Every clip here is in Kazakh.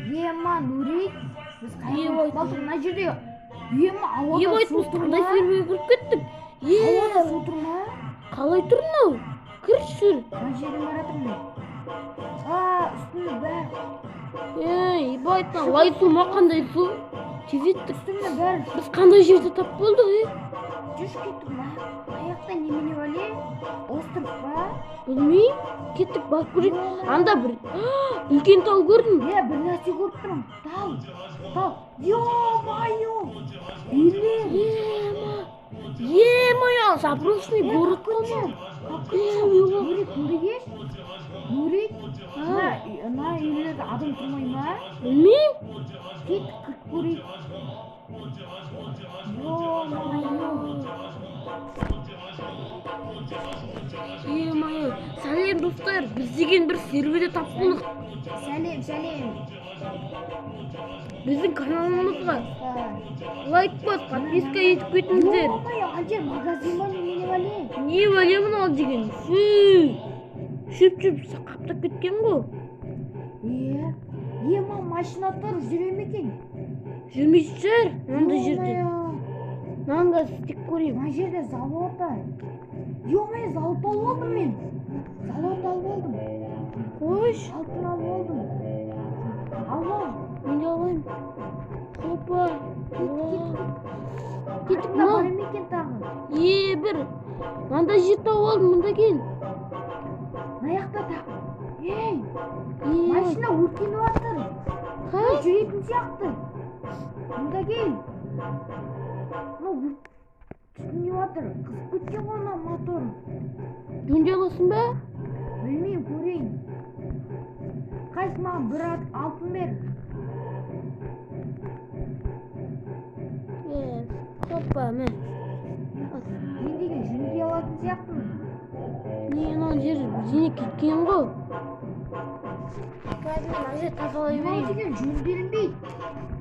Ема Нурик, біз Ем қайда айт. қалдық мына жерде? Ема ауада Ем су айтпыз, тұр қандай ма? серверге кіріп кеттік? Ауада су тұр ма? Қалай тұр мынау? Кірші жүр. Мына жерден бара жатырмын мен. Үстімде бәрі. Ебай айтқан лай су ма, қандай су? Тезеттік. Үстімде бәрі. Біз қандай жерде тап болдық, Жүш кеттік ма? Аяқта немене бәле? Остров па? Білмейм. Кеттік, барып көрейік. Анда бір үлкен тау көрдім. Бір нәрсе көріп тұрмын. Тау. Ё-майо! Үйлер. Е-мое, заброшенный город қой. Нурик, кімді кеш? Нурик? Мына үйлерде адам тұрмай ма? Білмейм. Кеттік, кіріп көрейік. Ё-майо! Е-мое, сәлем достар, біз деген бір серверде тап болдық. Сәлем. Біздің каналымызға лайк бас, подписка етіп кетіңіздер. Ё-майо, ана магазин ба немене бәле? Не бәлемін ал деген? Шөп қаптап кеткен ғой. Ема машина тұр, жүре ме екен? Жүрмейсіздер, мынандай жерде. Мынаны істеп көрейін. Мына жерде завод бар. Ё-майо, завод алып алдым мен. Қош, Алтын алып алдым. Алла. мен де алайын. Хопа. Кеттік та бар ма екен тағы? Бір. Мынандай жер тауып алдым, мында кел. Мына жақта тағы. Машина өртеніп жатыр. Жүретін сияқты. Мында кел. Түтініп жатыр. Қызып кеткен ғой мына мотор. Жөнде аласың ба? Білмеймін, көрейін. Қайсы маған бір алтын бер. Хопа, мен. Мен деген жөндей алатын сияқтымын. Не, мына жер бірдеңе кеткен ғой. Қазір мына жер тазалай Мынау берейін. деген жөнделінбейді.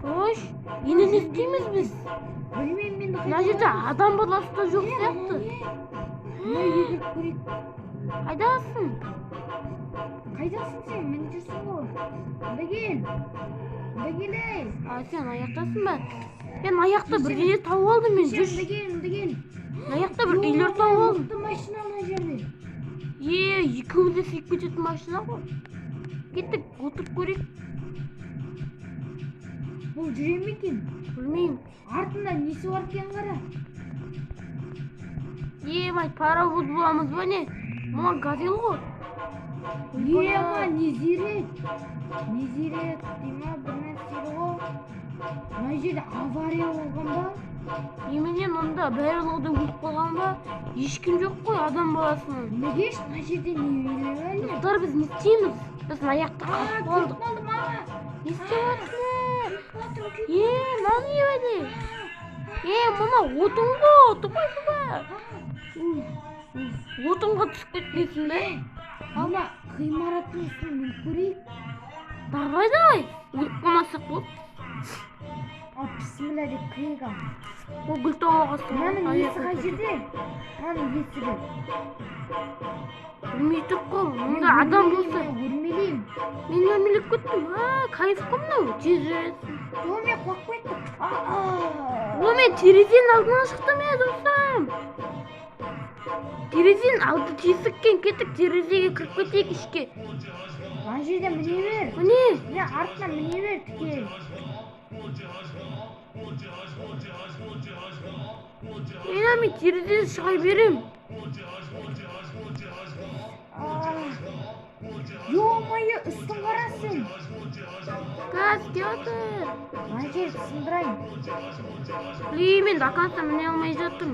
Қош, енді не істейміз біз? Білмеймін, мен Мына жерде адам баласы да жоқ сияқты. Мына үйге кіріп көрейік. Қайдасың? Қайдасың сен? Мен жүрсің ғой. Мында кел. Ей. Сен аяқтасың ба? Мен аяқта бірдеңе тауып алдым мен. Мында кел. Аяқта бір үйлер тауып алдым. Мықты машина мына жерде. Екеуміз де сүйіп кететін машина ғой. Кеттік, отырып көрейік. Бұл жүре ме екен? Білмеймін. Артында несі бар екен қара? Паровоз боламыз ба не? Мына газель ғой. Не зирет дейма бір нәрсе ғой. Мына жерде авария болған ба? Немене мұнда барлығы өліп қалған ба? Ешкім жоқ қой адам баласының. Неге мына жерде не үйлер әлі? Достар, біз не істейміз? Біз аяқта қалып қалдық. Не істеп жатсың? Мынау не бәле? Мына отын ғой, тупайсың ба? Отынға түсіп кетпейсің бе? Ана ғимараттың үстіне мініп көрейік. Давай, өліп қалмасақ болды. Бісміллә деп кірейік ал. Ол гүл тауға Мынаның есі қай жерде? Мынаның есі де. Білмей тұр қой, мұнда адам болса. Өрмелеймін. Мен өрмелеп кеттім. Кайф қой мынау, тез жүресің. Мен құлап кеттім. Мен терезенің алдынан шықтым достым. Терезенің алды тесіккен, кеттік терезеге кіріп кетейік ішке. Мына жерде міне бер. Міне артынан міне бер тікел. Мен терезеден шыға берем. Ё-майо, үстін қарасын. Газ келатыр. Мына жерді сындырайын. Мен до конца міне алмай жаттым.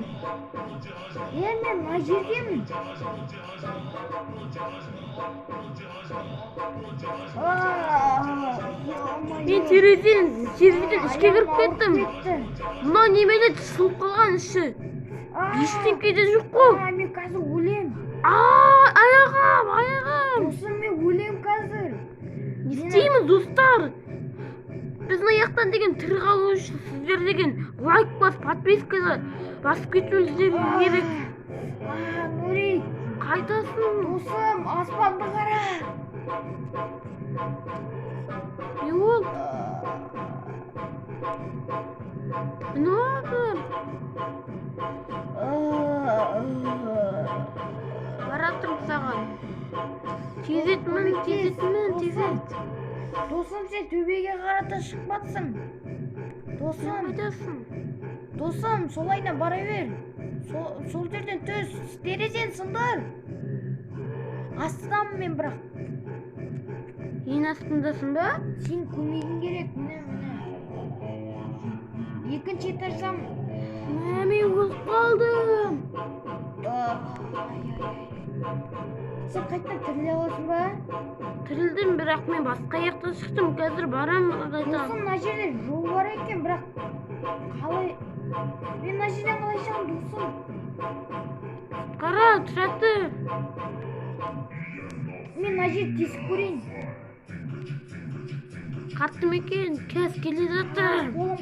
Мен мына жердемін. Мен терезеден ішке кіріп кеттім. Мынау немеде сылып қалған іші. Ештеңке де жоқ қой. Мен қазір өлем. Аяғым. Достым, мен өлем қазір. Не істейміз достар? Біздің аяқтан деген тірі қалу үшін сіздер деген лайк бас, подписка басып кетуіңіздер керек. Нурик, Қайдасың? достым, аспанды қара. Не ол? Ne oldu? Baratım sağan. Tezet. Dostum sen төбеге қарата шықпатсың. Dostum. Қайдасың? Dostum солайына бара бер. Сол жерден төс терезен сындар. Астынан мен бірақ. Ең астындасың ба? Сен көмегің керек. Міне. Екінші этаждан. Мен өліп қалдым. Сен қайтадан тіріле аласың ба? Тірілдім, бірақ мен басқа жақтан шықтым. Қазір барамын қайта. Достым, мына жерде жол бар екен, бірақ қалай? Мен мына жерден қалай шығамын, достым? Қара, тұрақты. Мен мына жерді тесіп көрейін. Қатты екен, кез келе жатыр. Қолым.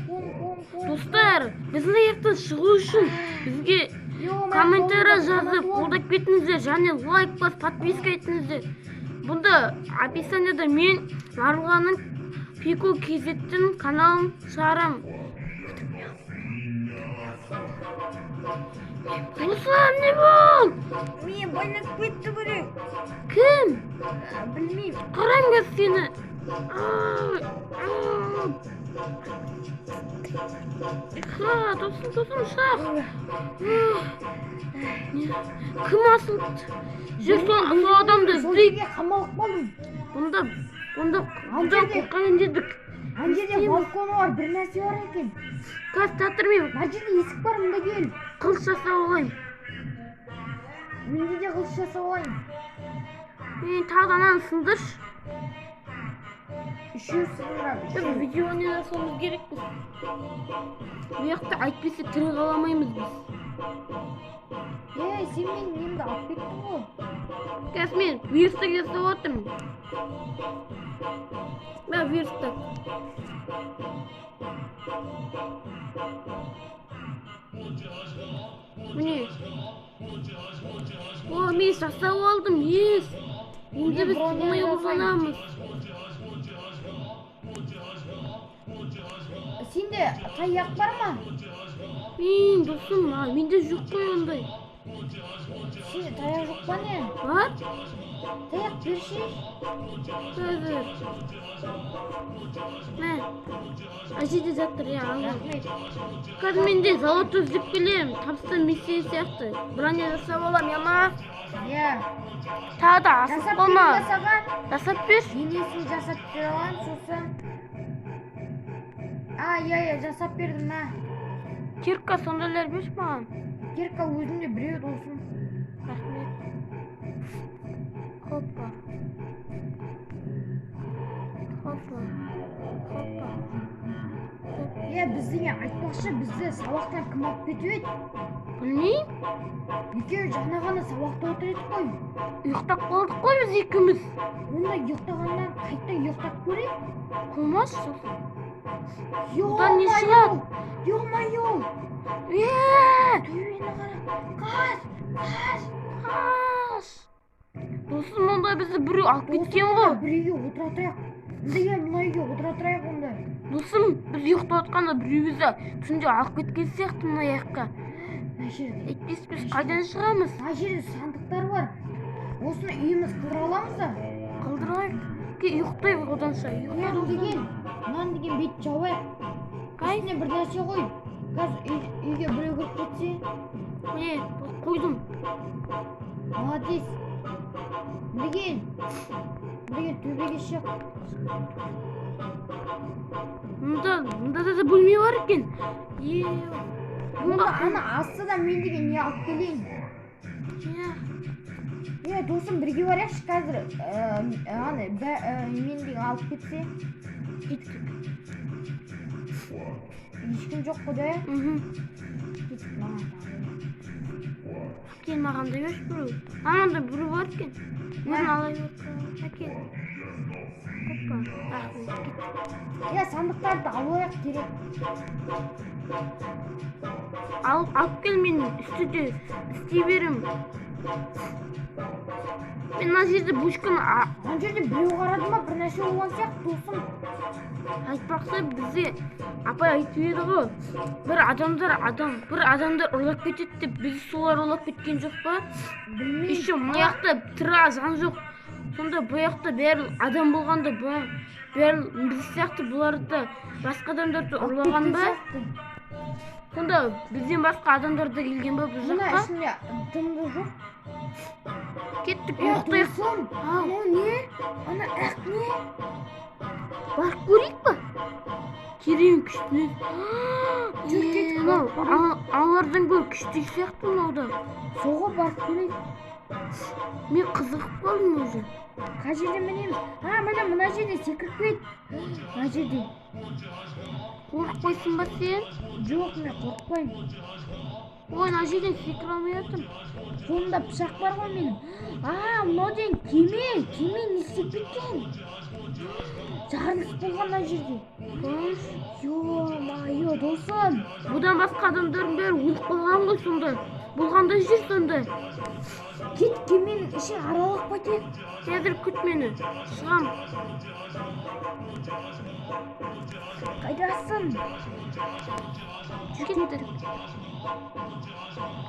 Достар, біздің жақтан шығу үшін бізге комментарий жазып қолдап кетіңіздер, және лайк басып подписка етіңіздер. Бұнда описанияда мен Марғаның Пико KZ'тің каналын шығарам. Достар, не бол? Мен байлап кетті бөлек. Кім? Білмеймін. Қарам кез сені. Достым, шақ. Кім асылды? Жүр сол адамды Сол іздейік. жерге қамалып қалдым. Бұнда қорқайын дедік. Ана жерде балконы бар, бір нәрсе бар екен. Қазір татырмайым. Мына жерде есік бар, мұнда кел. Қылыш жасап алайын. Менде де қылыш жасап алайын. Мен тағы ананы сындырш. Үшеу сындырам. Біз видеоны жасауымыз керекпіз. Бұяқты айтпесе тірі қаламаймыз біз. Сен мен немді алып кеттің ғой. Қазір мен вирустық жасап отырмын. Мен вирустық. Міне. О, мен жасап алдым, ес. Енді біз оңай ұзанамыз. Сенде таяқ бар ма? Мен досым, менде жоқ қой ондай. Сенде таяқ жоқ па не? Бар? Таяқ берші. Қазір. Мә. Әжеде жатыр, алам. Рахмет. Қазір менде зауыт іздеп келем. Табыстан мессия сияқты. Броня жасап алам, яма. Тағы да асып болма. Жасап бер. Енесін жасап бер алам, сосын. Жасап бердім, ма. Кирка сондайлар берш маған. Кирка өзімде біреу досым. Рахмет. Хоппа. Біздің айтпақшы, бізді сабақтан кім алып кетіп еді? Білмейм. Екеуі жаңа ғана сабақта отыр едік қой. Ұйықтап қалдық қой біз екеуміз. Онда ұйықтағаннан қайта ұйықтап көрейік. Қылмас. Бұдан не шығады? Ё-майо! Төбені қара. Қаш! Досым, онда бізді біреу алып кеткен ғой. Біреуге отыра тұрайық. Мына үйге отыра тұрайық онда. Досым, біз ұйықтап отқанда біреу бізді түнде алып кеткен сияқты мына жаққа. Әйтпесе біз қайдан шығамыз? Мына жерде сандықтар бар. Осыны үйіміз қылдыра аламыз да? Қылдырайық. Ұйықтайық оданша. Мынаны деген бет жауайық. Үстіне бір нәрсе қой. Қазір үйге біреу кіріп кетсе. Міне, қойдым. Молодец. Деген төбеге шық. Мұнда да бөлме бар екен. Мұнда ана астыда мен деген не алып келейін. Досым, бірге барайықшы қазір. Мен деген алып кетсе. Ешкім жоқ қой да? Кел, маған да берші біреу. Аманда біреу бар екен. Мен алай отырмын. Әкел. Хоппа. Сандықтарды алайық керек. Алып кел, мен үстіде істей берем. Мен мына жерде бушканы... Ана жерде біреу қарады ма, бір нәрсе болған сияқты, досым. айтпақшы бізде апай айтып еді ғой, бір адамдар ұрлап кетеді деп. Біз солар ұрлап кеткен жоқ па? Білмеймін. Еще мына жақта тірі жан жоқ. Сонда бұл жақта бәрі адам болғанда, бәрі біз сияқты бұларды басқа адамдарды ұрлаған ба? Сонда бізден басқа адамдар да келген ба бұл Мына жаққа? ішінде дымды жоқ. Кеттік, ұйықтайық. Анау не? Ана ақ не? Барып көрейік па? Керең күшті. Жүр, кеттік, барып көрейік. Аналардан гөрі күшті сияқты мынау. Соға барып көрейік. Мен қызығып қалдым өзі. Қай жерден мінеміз? Мына жерде секіріп кет. Мына жерде. Қорықпайсың ба сен? Жоқ, мен қорықпаймын. Ой, мына жерден секіре алмай жатырмын. Қолымда пышақ бар ғой менің. Мынау деген кеме не істеп кеткен? Жарылыс болған мына жерде. Ё-майо, досым. Бұдан басқа адамдардың бәрі өліп қалған ғой сонда. Болғанда жүр сонда. Кет, кеменің ішін аралап кетейік. Қазір күт мені. Шығам. Қайдасың? Кеттік.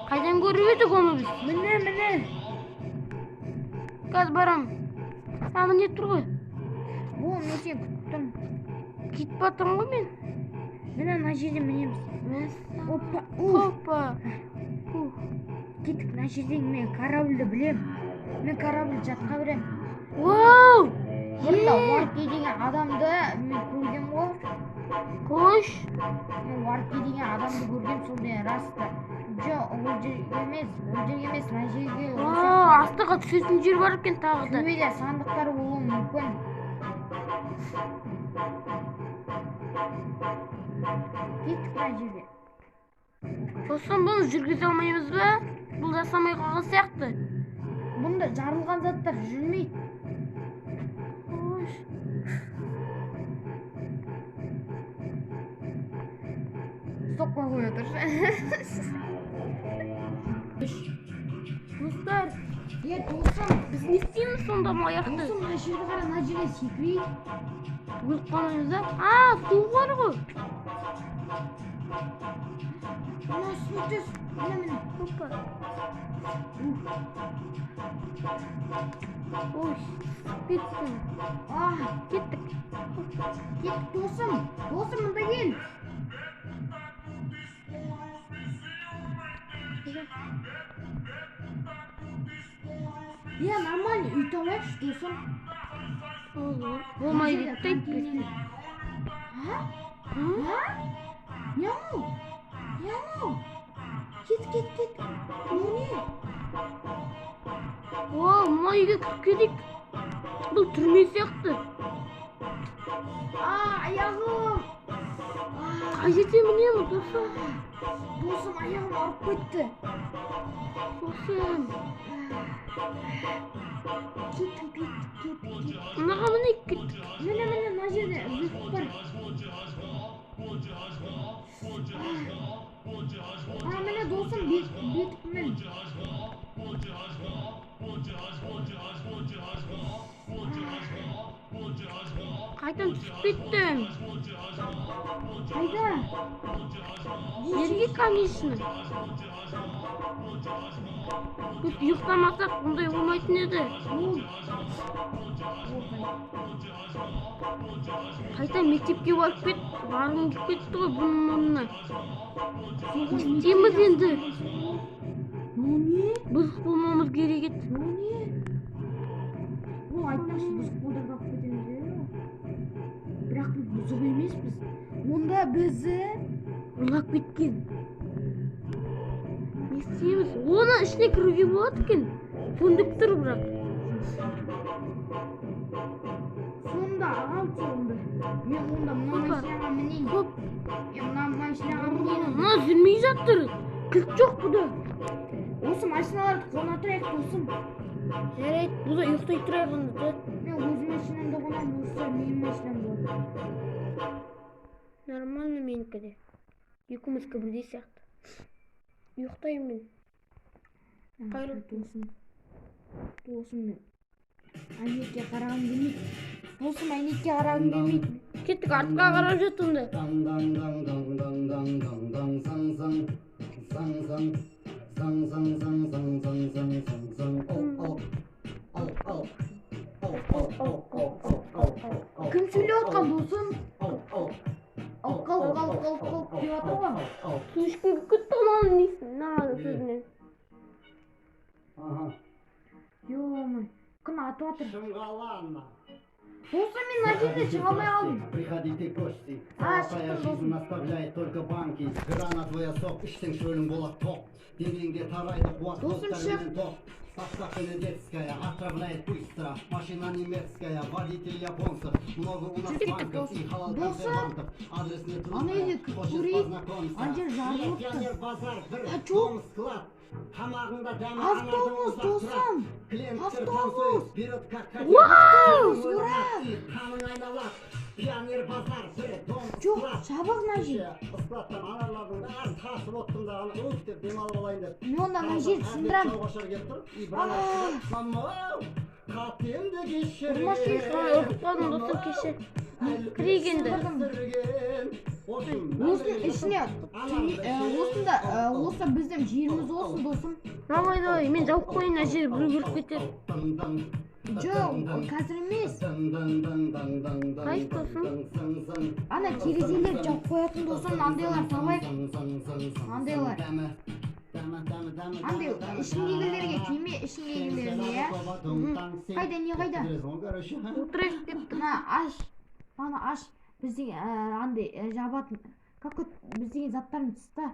Қайдан көріп едік оны біз? Міне. Қазір барам. Не тұр ғой? Мен сені күтіп тұрмын. Кетіп батырмын ғой мен. Міне мына жерде мінеміз. Опа. Кеттік, мына жердегі мен корабльді білем. Мен корабльді жатқа білем. Вау! Burada Warki деген адамды мен көргем ғой. Қош. Мен Warki деген адамды көргем, сол деген расты. Жоқ, ол жерге емес, мына жерге. Астыға түсетін жер бар екен тағы да. Төбеде сандықтар болуы мүмкін. Кеттік мына жерге. Сосын бұны жүргізе алмаймыз ба? Бұл жасамай қалған сияқты. Бұнда жарылған заттар жүрмейді. Стопқа қоя тұршы. Достар, досым, біз не істейміз сонда мына жақты? Досым, мына жерді қара, мына жерде секірейік. Өліп қалмаймыз ба? Су бар ғой. Мына үстіне түс. Міне. Опа. Ой, кеттім. Кеттік. Кеттік, досым. Досым, мұнда кел. Нормально үй табайықшы, досым. Болмайды дейді. Не анау? Кет. Не? Мына үйге кіріп кетейік. Бұл түрме сияқты. Аяғым. Қай жерде мінемін, досым? Досым, аяғым ауырып кетті. Досым. Кеттік. Мынаға мінейік, кеттік. Міне, мына жерде зырт бар. Міне досым, бетік мін. Қайдан түсіп кеттім? Қайда? Жерге, конечно. Біз ұйықтамасақ бұндай болмайтын еді. Қайта мектепке барып барғым келіп кетті ғой бұның орнына. Не істейміз енді? Бұзық болмауымыз керек еді. Ол айтпақшы, бұзық болдырып алып кетеміз бе? Бірақ біз бұзық емеспіз. Онда бізді ұрлап кеткен. Не істейміз? Оның ішіне кіруге болады екен. Көндік тұр бірақ. Сонда ал сонда. Мен онда мына машинаға мінейін. Мына машинаға мінейін. Мына жүрмей жатыр. Кілт жоқ бұда. Осы машиналарды қона тұрайық, досым. Жарайды, бұда ұйықтай тұрайық онда. Мен өз машинамды қонамын, осы менің машинам болады. Нормально менікі де. Екеумізге бірдей сияқты. Ұйықтаймын мен. Досым мен әйнекке қарағым келмейді. Досым әйнекке қарағым келмейді. Кеттік, артқа қарап жатыңды. Кім сөйлеп отқан досым? Қал деп жатыр ғой. Су ішкімге кетті ананың несін, нағады сөзінен. Ё-моё, күн атып жатыр. Шымғалама. Досым, мен мына жерде шыға алмай қалдым. Приходите гости. А, Твоя что, жизнь наставляет только банки. Грана твоя сок, іштің шөлің болады тоқ. Денеңге тарайды қуат достарымен тоқ. Ставка детская, отправляет быстро. Машина немецкая, водитель японцев. Много у нас банков и халал консервантов. Адрес не трудный, хочешь познакомиться. Пионер базар, бір дом склад. Тамағында дәмі Автобус, досым. Клиенттер Автобус. танцует, берет как хотят. Автобус, ура! Қаның айналады. Пионер базар, бір дом Жоқ, склад. жабық мына жер. Складтан аналардың бәрін тасып оттым да уф деп демалып алайын деп. Мен онда мына жерді сындырамын. Чауғашар келіп тұр. И бір ана мамау, қатемді кешір. Ұрып қалдым досым кеше. Кірегенді. Осының ішіне осында осы біздің жеріміз olsun досым. Давай, мен жауып қойын, мына жер бір кіріп кетер. Жоқ, қазір емес. Қайсы досым? Ана терезелер жауып қоятын досым, андайлар табайық. Андайлар. Андай ішіндегілерге тиме, ішіндегілерге, иә? Қайда, не қайда? Отырайық депті. Мына аш. Мана аш. Біздің андай жабатын. Как біздің заттарын тыста.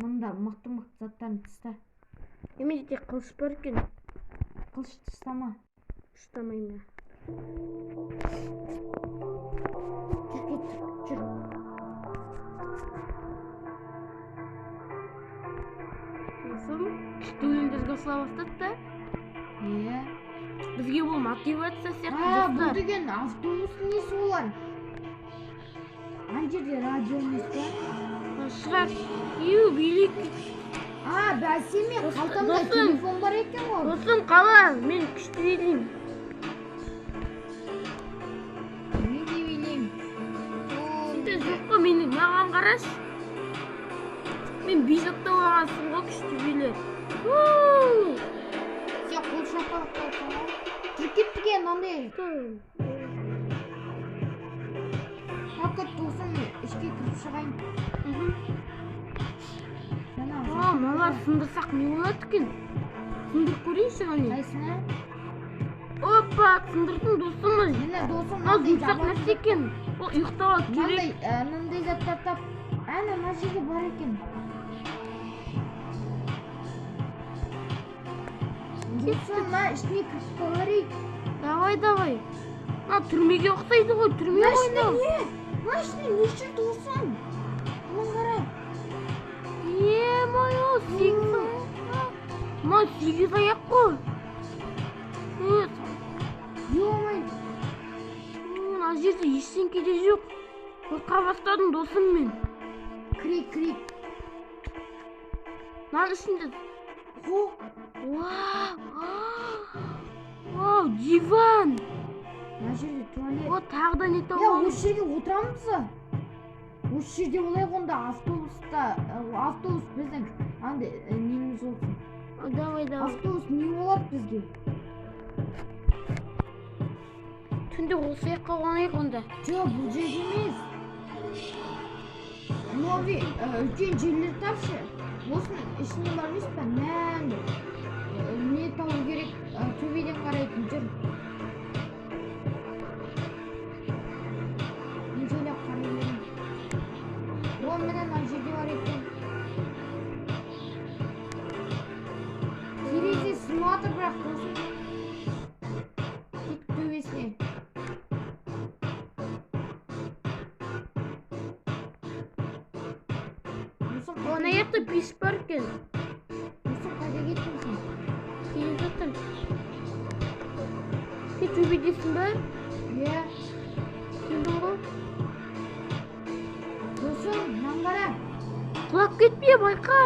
Мында мықты заттарын тыста. Емен де қылыш бар екен. Қылыш тыстама. Ұстамаймын. Жүр кеттік, жүр. Сосын күшті өлеңдерге сыла бастады да. Иә. Бізге бұл мотивация сияқты Бұл достар. деген автобустың несі олар? Ана жерде радио емес па? Шырақ, билік. Бәсе мен қалтамда Досым. телефон бар екен ғой. Досым қала, мен күшті билеймін. Мен де билеймін. Сенде жоқ қой, маған қараш. Мен би жаттап алғансың ғой, күшті билер. Сен қол шапалақ қалсың ғой. Жүр кеттік енді андай. Қақыт досым, ішке кіріп шығайын. Мыналар сындырсақ не болады екен? Сындырып көрейінші ғане. Қайсына? Опа, сындырдың досымыз. Міне досым Мынау жұмсақ нәрсе екен. Ол ұйықтауға керек. Мынандай заттар тап. Мына жерде бар екен. Досым, ішіне кіріп қаларайық. Давай. Түрмеге ұқсайды ғой, түрме ойнау. Мына ішіне не жүр досым? Мұның қара. Е-мое, 8 аяқ. Мына 8 аяқ қой. Ё-май. Мына жерде ештеңке де жоқ. Қорқа бастадым досым мен. Крик. Мынаның ішінде. Вау, диван. Мына жерде туалет. О, тағы да не Я тауып. осы жерге отырамыз ба? Осы жерде олай қонда автобус біздің андай неміз olsun. Давай. Автобус не болады бізге? Түнде осы жаққа қонайық онда. Жоқ, бұл жерде емес. Новый үлкен жерлер тапшы. Осының ішінде бар емес па? Мәңгі. Не табу керек? Төбеден қарайтын жүр. Мен жайлап қарай берейін. Міне мына жерде бар екен. Терезе сынып жатыр бірақ досым. Кеттік төбесіне. Ана жақта бес бар екен. Досым қайда кеттің? Келіп жатыр. Сен төбедесің ба? Иә. Келдің ғой. Досым, мынаны қара. Құлап кетпе, байқа.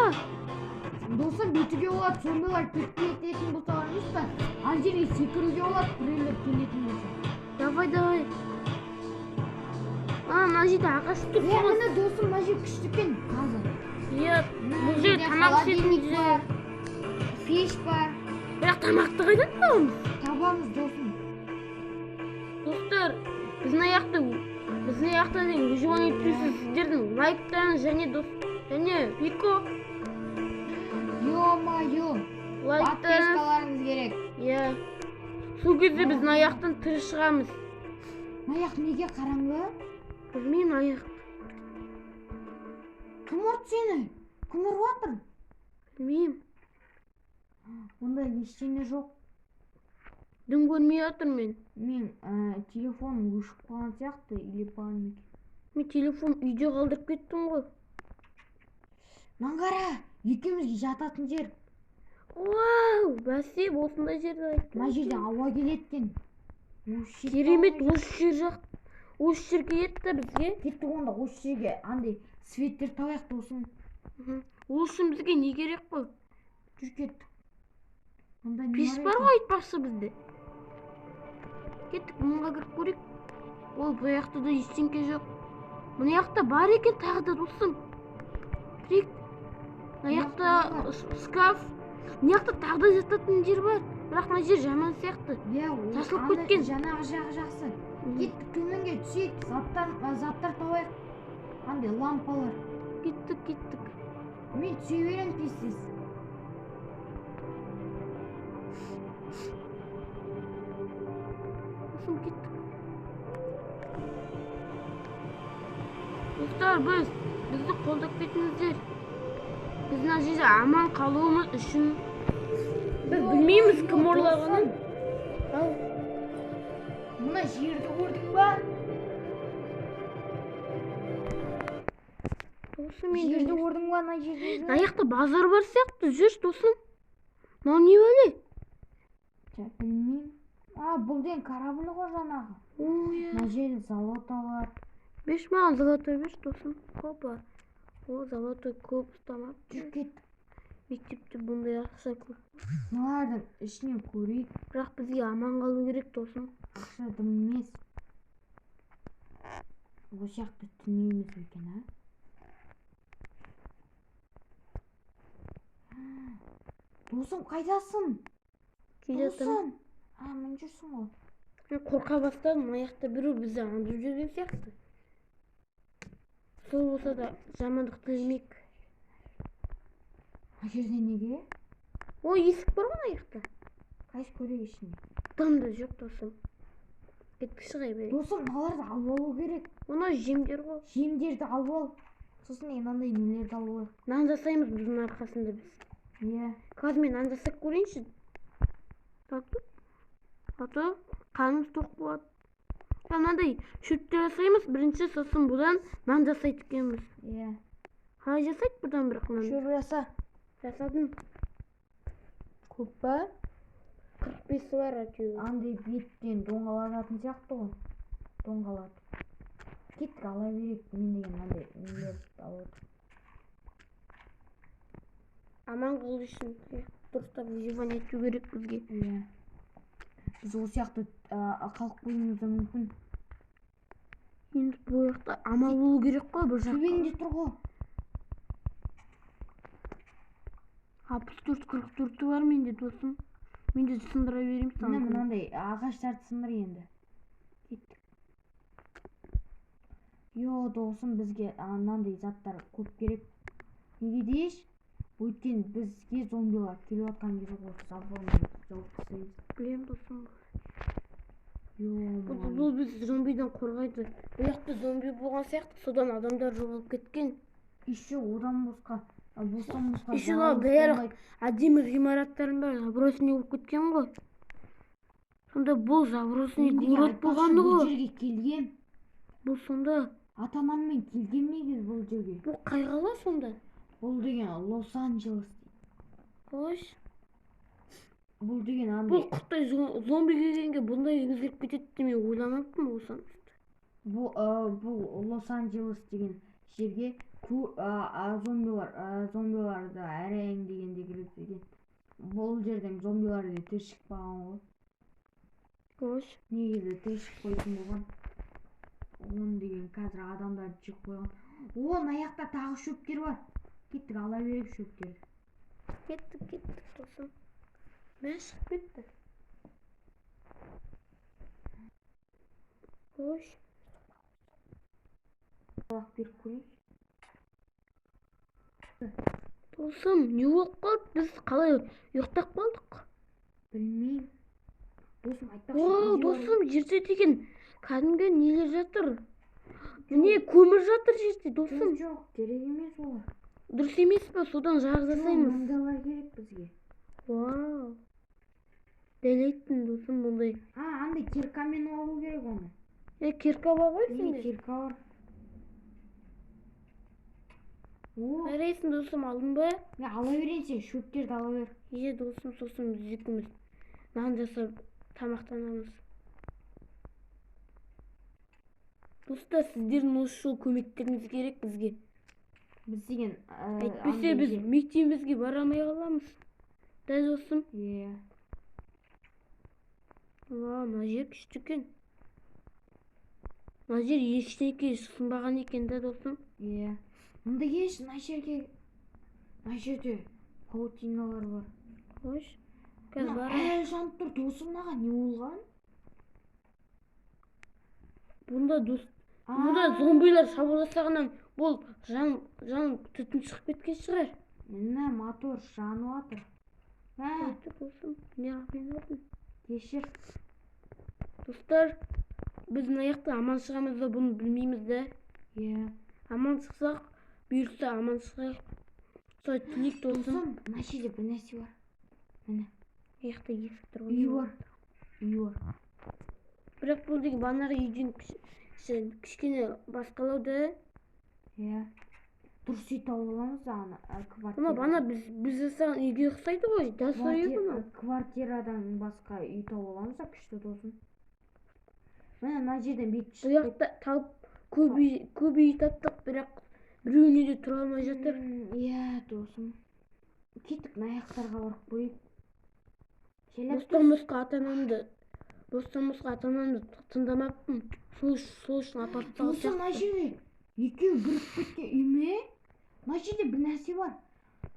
Досым, бүйтуге болады, сондайлар кететін болса емес па? Ана жерге секіруге болады, біреулер келетін болса. Давай. Мына жерде ағаш тұр. Міне досым, мына жер күшті екен қазір. Иә, бұл жер тамақ ішетін жер. Пеш бар. Бірақ тамақты қайдан табамыз? Табамыз досым. Достар, біздің аяқта выживание плюсы сіздердің лайктарыңыз және Вико Ё-моё. лайктарыңыз. Подпискаларыңыз керек. Иә. Сол кезде біздің аяқтан тірі шығамыз. Аяқ неге қараңғы? Білмеймін, аяқ. Кім ұрды сені? Кім ұрып жатыр? Білмеймін. Онда ештеңе жоқ. Дым көрмей жатыр мен. Мен телефоным өшіп қалған сияқты, или память. Мен телефон үйде қалдырып кеттім ғой. Мынаны қара, екеумізге жататын жер. Вау, бәсе, осындай жерде айттым. Мына жерден ауа келеді екен. Керемет, осы жерге етті бізге. Кеттік онда осы жерге андай светтер табайық досым. Ол үшін бізге не керек қой? Жүр кеттік. Онда не Пеш бар ғой айтпақшы бізде. Кеттік, мұнға кіріп көрейік. Ол бұл жақта да ештеңке жоқ. Мына жақта бар екен тағы да досым. Кірейік. Мына жақта шкаф. Мына жақта тағы да жататын жер бар. Бірақ мына жер жаман сияқты. Тасылып кеткен. Жаңағы жағы жақсы. Кеттік, төменге түсейік. Заттар табайық. Андай лампалар. Кеттік. Мен түсе берем тез-тез. Досым, кеттік. Достар, бізді қолдап кетіңіздер. Біз мына жерде аман қалуымыз үшін біз білмейміз кім ұрлағанын. Мына жерді көрдік па? Досым, Жерді көрдің ба мына жердегі? Мына жақта базар бар сияқты, жүр досым. Мынау не бәле? Білмеймін. Бұл деген корабль ғой жаңағы. Мына жерде золото бар. Маған золото бер досым. Опа. О, золото көп ұстамап. Жүр кеттік. Мектепте бұндай ақша көп. Мыналардың ішінен көрейік. Бірақ бізге аман қалу керек досым. Ақша дым емес. Осы жақта түнейміз екен, Досым, қайдасың? Келетім. Мен жүрсің ғой. Мен қорқа бастадым, мына жақта біреу бізді аңдып жүрген сияқты. Сол болса да жамандық тілемейік. Мына жерде неге? Ой, есік бар ғой мына жақта. Қайсы көрейік ішінде. Там да жоқ досым. Кеттік шығай берейік. Досым, мыналарды алып алу керек. Оны жемдер ғой. Жемдерді алып ал. Сосын мынандай нелерді алып ал. Нан жасаймыз бұның арқасында біз. Иә. Қазір мен нан жасап көрейінші. Аты қанымыз тоқ болады. Мынандай шөптер жасаймыз бірінші, сосын бұдан нан жасайды екенбіз. Иә. Қалай жасайды бұдан бірақ нан? Шөп жаса. Жасадым. Көп па? 45 бар әйтеуір. Андай беттен доңғалататын сияқты ғой. Доңғалатып. Кеттік, ала берейік. Мен деген андай нелерді алып. Аман қалу үшін дұрыстап выживание ету керек бізге. Иә. Біз осы жақта қалып қоюымыз да мүмкін. Енді бұл жақта амал болу керек қой бұл жақта. Төбеңде тұр ғой. 64-44 бар менде досым. Мен де сындыра берейін саған. Мынандай ағаштарды сындыр енді. Кеттік. Досым, бізге мынандай заттар көп керек. Неге дейш? Өйткені бізге зомбилар келіп жатқан кезде осы забормен жауып тастаймыз. Білем досым. Бұл Бұл біз зомбидан қорғайды. Бұл жақта зомби болған сияқты, содан адамдар жоғалып кеткен. Еще одан босқа Еще бәрі әдемі ғимараттардың бәрі заброшенный болып кеткен ғой. Сонда бұл заброшенный город болғанды ғой. Бұл жерге келгем. Бұл сонда ата-анаммен келгем негіз бұл жерге. Бұл қай қала сонда? Бұл деген Лос-Анджелес. Қош. Бұл деген андай. Бұл құттай зомби келгенге бұндай өзгеріп кетеді деме ойламаппын осыны. Бұл Лос-Анджелес деген жерге зомбиларды әрең дегенде келіп екен. Бұл жерден зомбиларды тез шықпаған ғой. Хош. Негізі тешіп қойсын болған. Он деген қазір адамдар жеп қойған. О, аяқта тағы шөптер бар. Кеттік, ала берек шөптер. Кеттік досым. Мен шығып кетті. Хош. Алақ беріп көрейік. Досым, не болып қалды? Біз қалай ұйықтап қалдық? Білмеймін. Досым, айтпақшы. О, досым, жерде деген кәдімгі нелер жатыр. Не, көмір жатыр жерде, досым. Жоқ, керек емес олар. Дұрыс емес пе? Содан жарық жасаймыз. Мындайлар керек бізге. Вау. Дәл айттың, досым, бұндай. Андай киркамен алу керек оны. Кирка бар ғой сенде? Кирка бар. О, Қарайсың, досым, алдың ба? мен ала берейін, сен шөптерді ала бер. Досым, сосын біз екеуміз нан жасап тамақтанамыз. Достар, сіздердің осы көмектеріңіз керек бізге. Біз деген Әйтпесе біз мектебімізге бара алмай қаламыз. Да, досым? Иә. Мына жер күшті екен. Мына жер ештеңеге сынбаған екен, да, досым? Иә. Мында келші, мына жерде паутиналар бар. Хош. Қазір бар. Әлі жанып тұр, досым, мынаған не болған? Бұнда зомбилар шабуыл жасағаннан бұл жан түтін шығып кеткен шығар. Міне мотор жанып жатыр. Досым, не қиналдың? Кешір. Достар, біз мына жақта аман шығамыз да бұны білмейміз да. Иә. Аман шықсақ, бұйыртса аман шығайық. Солай тілейік, досым. Досым, мына жерде бір нәрсе бар. Міне. Мына жақта есік тұр ғой. Үй бар. Үй бар. Бірақ бұл деген банағы үйден кішкене басқалау да. Иә. Дұрыс үй тауып аламыз да квартира. Мына бана біз жасаған үйге ұқсайды ғой. Дәл сол үй бұны. Квартирадан басқа үй тауып аламыз да, күшті, досым. Мына жерден бет Бұл жақта талып көп үй таптық, бірақ біреуіне де тұра алмай жатыр. Иә, досым. Кеттік, аяқтарға барып қойып. Бостан-босқа ата-анамды тыңдамаппын. Сол үшін апарып салып Досым, мына жерде екеуі біріп кеткен үй ме? Мына жерде бір нәрсе бар.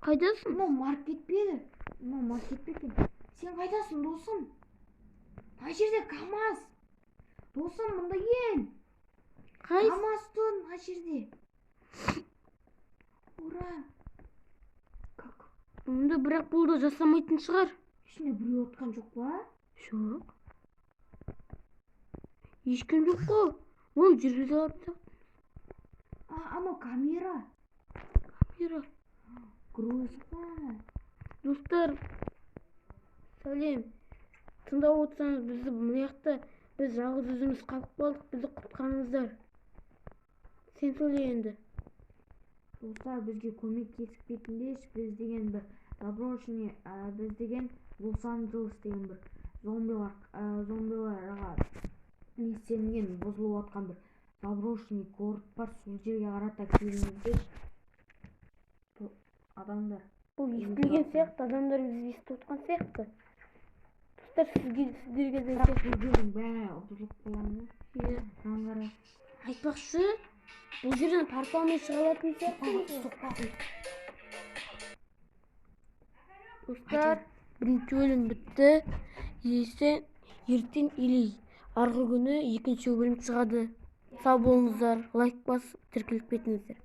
Қайдасың? Мынау маркет пе еді? Мынау маркет пе екен? Сен қайдасың, досым? Мына жерде КамАЗ. Досым, мында кел. КамАЗ тұр мына жерде. Ура! Мұнда бірақ бұл да жасамайтын шығар. Ішінде біреу отқан жоқ па? Жоқ. Ешкім жоқ қой. Ол жүргізе алып. Анау камера. Груз па? Достар, сәлем. Тыңдап отырсаңыз, бізді мына жақта біз жалғыз өзіміз қалып қалдық, бізді құтқарыңыздар. Сен сөйле енді. Достар, бізге көмектесіп кетіңдерші. Біз деген бір заброшенный, біз деген Лос-Анджелес деген бір зомбиларға несенген бұзылып жатқан бір заброшенный город бар. Сол жерге қарата келіңіздерші. Адамдар. Бұл естілген сияқты, адамдар бізді естіп отқан сияқты. Достар, сіздерге де Бірақ бұл жердің бәрі ұтылып қалған ба? Иә. Наңғара. Айтпақшы, бұл жерден порталмен шыға алатын сияқты. Достар, бірінші бөлім бітті. Ертең или арғы күні екінші бөлім шығады. Сау болыңыздар, лайк басып тіркеліп кетіңіздер.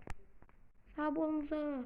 Сау болыңыздар.